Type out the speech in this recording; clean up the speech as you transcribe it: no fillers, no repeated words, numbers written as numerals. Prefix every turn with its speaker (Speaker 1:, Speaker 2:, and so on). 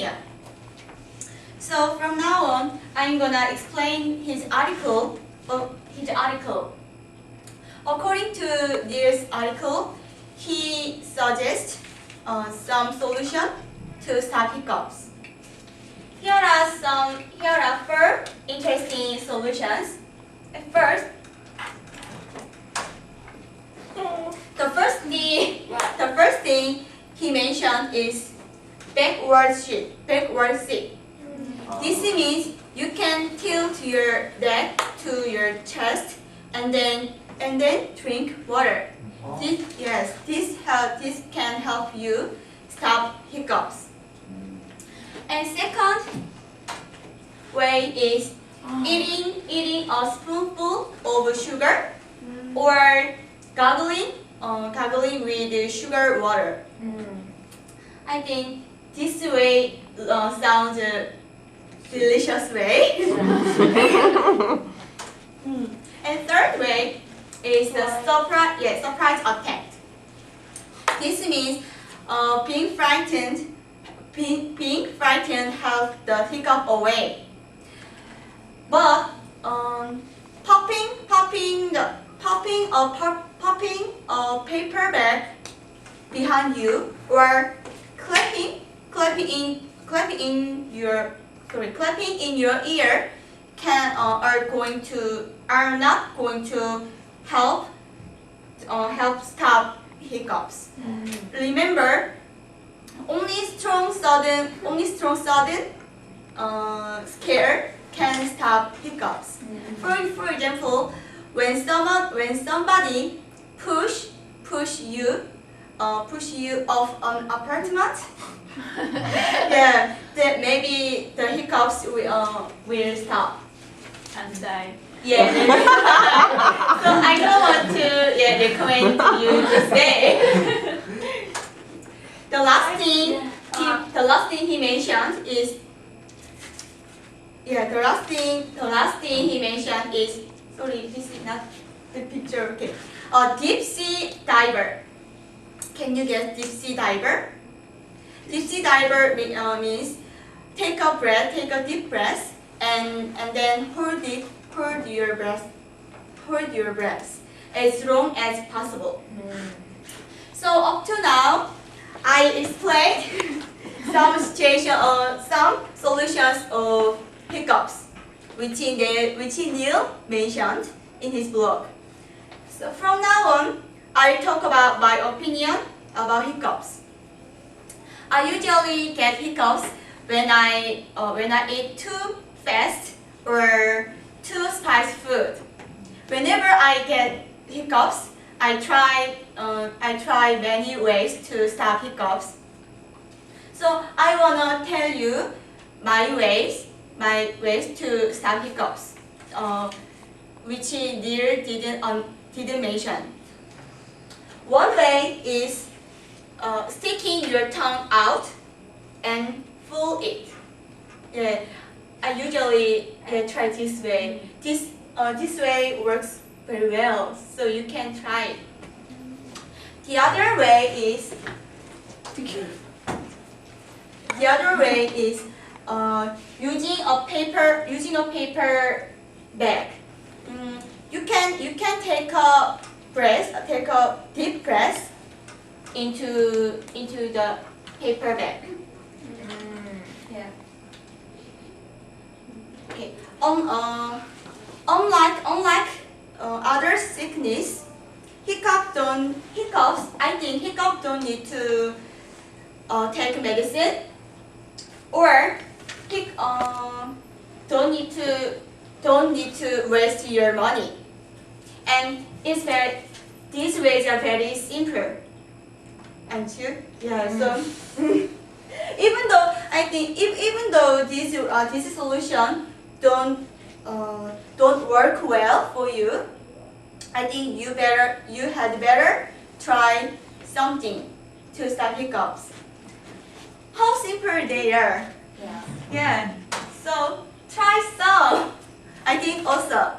Speaker 1: opinion. So from now on, I'm gonna explain his article. According to this article, he suggests some solution to stop hiccups. Here are four interesting solutions. First, the first thing he mentioned is backward sit. This means you can tilt your neck to your chest and then drink water. This can help you stop hiccups. And second way is eating a spoonful of sugar or gargling with sugar water. I think this way sounds a delicious way. And third way is the surprise attack. This means being frightened helps the hiccup away. But popping a paper bag behind you or clapping in your ear are not going to help stop hiccups. Remember, only strong sudden scare can stop hiccups. For example, when somebody push you off an apartment, then maybe the hiccups will stop.
Speaker 2: And die.
Speaker 1: Yeah, maybe. So I don't want to recommend you to stay. The last thing he mentioned is sorry, this is not the picture. Okay, a deep sea diver. Can you guess deep sea diver? Deep sea diver means take a deep breath and then hold your breath as long as possible. So up to now, I explained some solutions of hiccups, which Neil mentioned in his blog. So from now on, I talk about my opinion about hiccups. I usually get hiccups when I eat too fast or too spicy food. Whenever I get hiccups, I try many ways to stop hiccups. So I wanna tell you my ways to stop hiccups, which Neil didn't mention. One way is sticking your tongue out and pull it. Yeah, I usually try this way. This way works very well, so you can try it. The other way is using a paper bag. You can take a deep breath into the paper bag. Yeah. Okay. Unlike other sickness, hiccups don't need to take medicine or don't need to waste your money. And these ways are very simple. And so even though this solution don't work well for you, I think you had better try something to stop hiccups. How simple they are. Yeah. So try some. I think also.